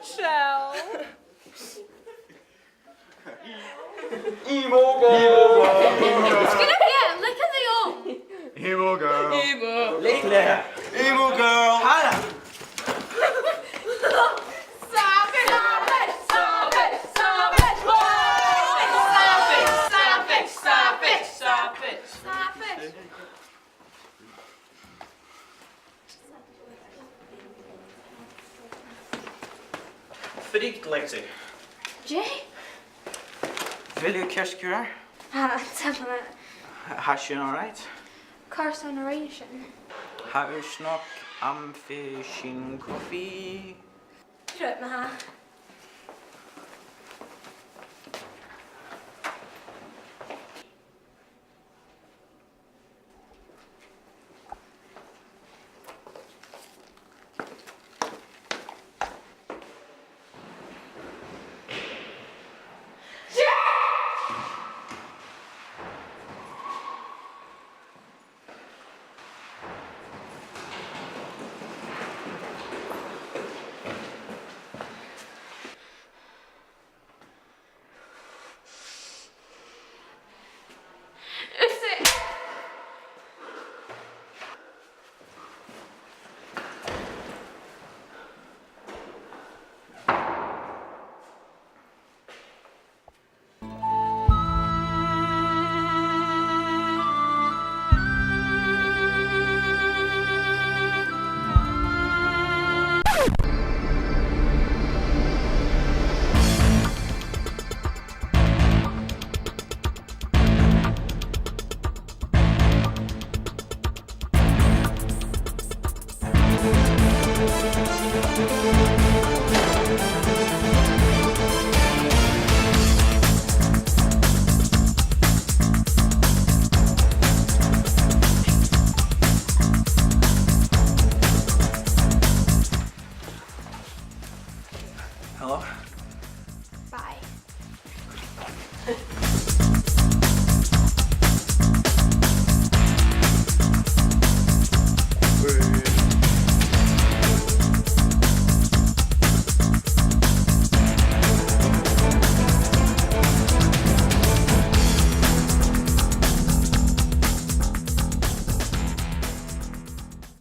Shell. Emo girl. Skal dere lykke til jobb? Emo girl. Litt flere. Emo girl. Her da. Fryktelig. Jay? Vil du kurskurere? Definitely. Has you all right? Carson narration. Har du snakk amfishin coffee? Prøv med her.